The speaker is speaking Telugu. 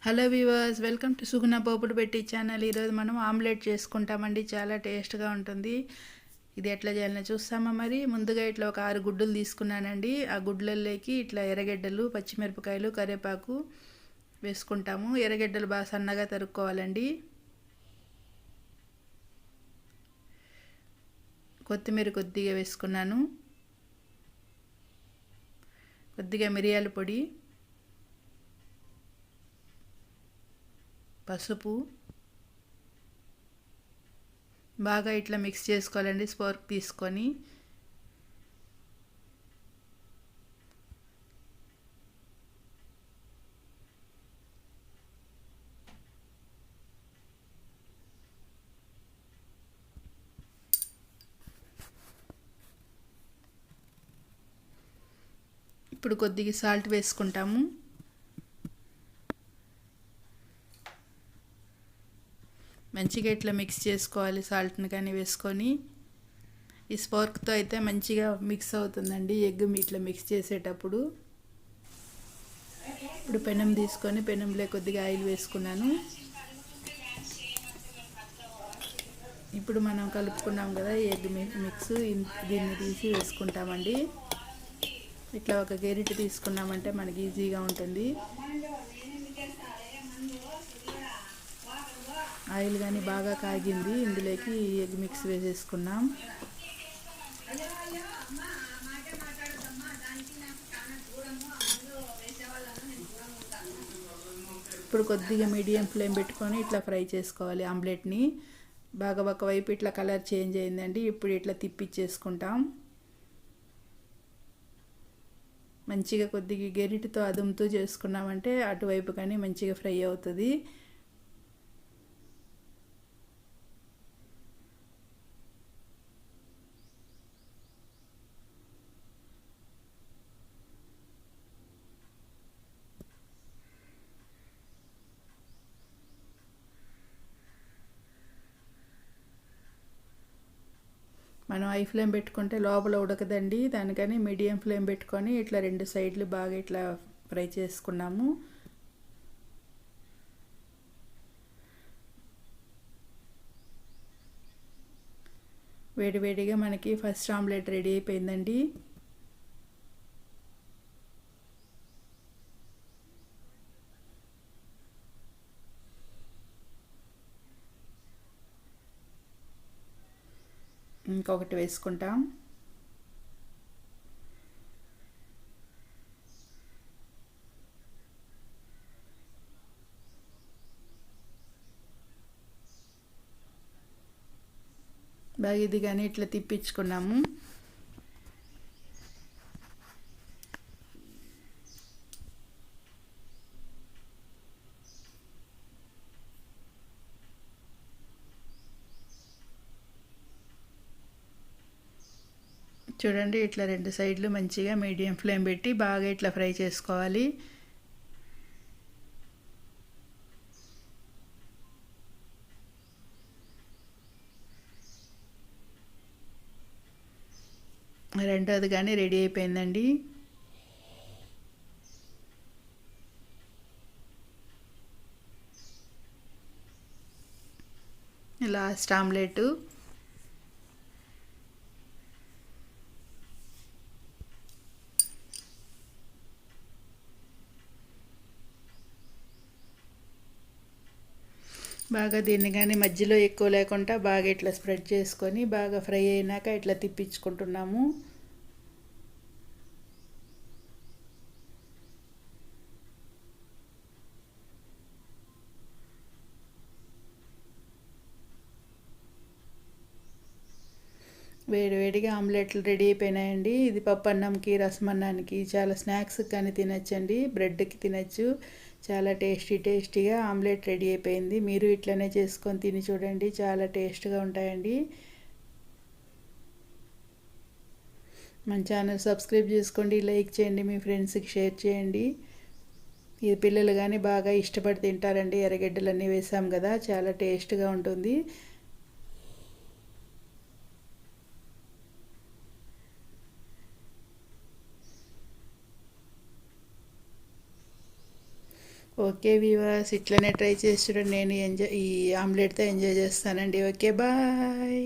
హలో వ్యూవర్స్, వెల్కమ్ టు సుగుణ పోపుడు పెట్టి ఛానల్. ఈరోజు మనం ఆమ్లెట్ చేసుకుంటామండి. చాలా టేస్ట్గా ఉంటుంది. ఇది ఎట్లా చేయాలని చూస్తామా? మరి ముందుగా ఇట్లా ఒక 6 గుడ్డులు తీసుకున్నానండి. ఆ గుడ్లలోకి ఇట్లా ఎర్రగడ్డలు, పచ్చిమిరపకాయలు, కరివేపాకు వేసుకుంటాము. ఎర్రగడ్డలు బాగా సన్నగా తరుక్కోవాలండి. కొత్తిమీర కొద్దిగా వేసుకున్నాను. కొద్దిగా మిరియాల పొడి, పసుపు బాగా ఇట్లా మిక్స్ చేసుకోవాలండి. స్పోర్క్ తీసుకొని ఇప్పుడు కొద్దిగా సాల్ట్ వేసుకుంటాము. మంచిగా ఇట్లా మిక్స్ చేసుకోవాలి. సాల్ట్ని కానీ వేసుకొని ఈ స్పోర్క్తో అయితే మంచిగా మిక్స్ అవుతుందండి ఎగ్ ఇట్లా మిక్స్ చేసేటప్పుడు. ఇప్పుడు పెనం తీసుకొని పెనంలో కొద్దిగా ఆయిల్ వేసుకున్నాను. ఇప్పుడు మనం కలుపుకున్నాం కదా ఎగ్ మిక్స్, దీన్ని తీసి వేసుకుంటామండి. ఇట్లా ఒక గెరిటి తీసుకున్నామంటే మనకి ఈజీగా ఉంటుంది. ఆయిల్ కానీ బాగా కాగింది. ఇందులోకి ఎగ్ మిక్స్ వేసేసుకున్నాం. ఇప్పుడు కొద్దిగా మీడియం ఫ్లేమ్ పెట్టుకొని ఇట్లా ఫ్రై చేసుకోవాలి ఆమ్లెట్ని. బాగా ఒకవైపు ఇట్లా కలర్ చేంజ్ అయిందండి. ఇప్పుడు ఇట్లా తిప్పిచ్చేసుకుంటాం. మంచిగా కొద్దిగా గెరిటితో అదుముతూ చేసుకున్నామంటే అటువైపు కానీ మంచిగా ఫ్రై అవుతుంది. మనం హై ఫ్లేమ్ పెట్టుకుంటే లోపల ఉడకదండి. దానికని మీడియం ఫ్లేమ్ పెట్టుకొని ఇట్లా 2 సైడ్లు బాగా ఇట్లా ఫ్రై చేసుకున్నాము. వేడివేడిగా మనకి ఫస్ట్ ఆమ్లెట్ రెడీ అయిపోయిందండి. ఇంకొకటి వేసుకుంటాం. బాగా ఇది కానీ ఇట్లా తిప్పించుకున్నాము. చూడండి, ఇట్లా 2 సైడ్లు మంచిగా మీడియం ఫ్లేమ్ పెట్టి బాగా ఇట్లా ఫ్రై చేసుకోవాలి. రెండోది కానీ రెడీ అయిపోయిందండి. Last omelette. బాగా దీన్ని కానీ మధ్యలో ఎక్కువ లేకుండా బాగా ఇట్లా స్ప్రెడ్ చేసుకొని బాగా ఫ్రై అయినాక ఇట్లా తిప్పించుకుంటున్నాము. వేడివేడిగా ఆమ్లెట్లు రెడీ అయిపోయినాయండి. ఇది పప్పు అన్నంకి, రసమన్నానికి, చాలా స్నాక్స్కి కానీ తినచ్చండి. బ్రెడ్కి తినచ్చు. చాలా టేస్టీగా ఆమ్లెట్ రెడీ అయిపోయింది. మీరు ఇట్లనే చేసుకొని తిని చూడండి, చాలా టేస్ట్గా ఉంటాయండి. మన ఛానల్ సబ్స్క్రైబ్ చేసుకోండి, లైక్ చేయండి, మీ ఫ్రెండ్స్కి షేర్ చేయండి. ఇది పిల్లలు కానీ బాగా ఇష్టపడి తింటారండి. ఎర్రగడ్డలన్నీ వేసాం కదా, చాలా టేస్ట్గా ఉంటుంది. ఓకే వ్యూవర్స్, ఇట్లనే ట్రై చేసి చూడండి. నేను ఈ ఆమ్లెట్తో ఎంజాయ్ చేస్తానండి. Okay bye.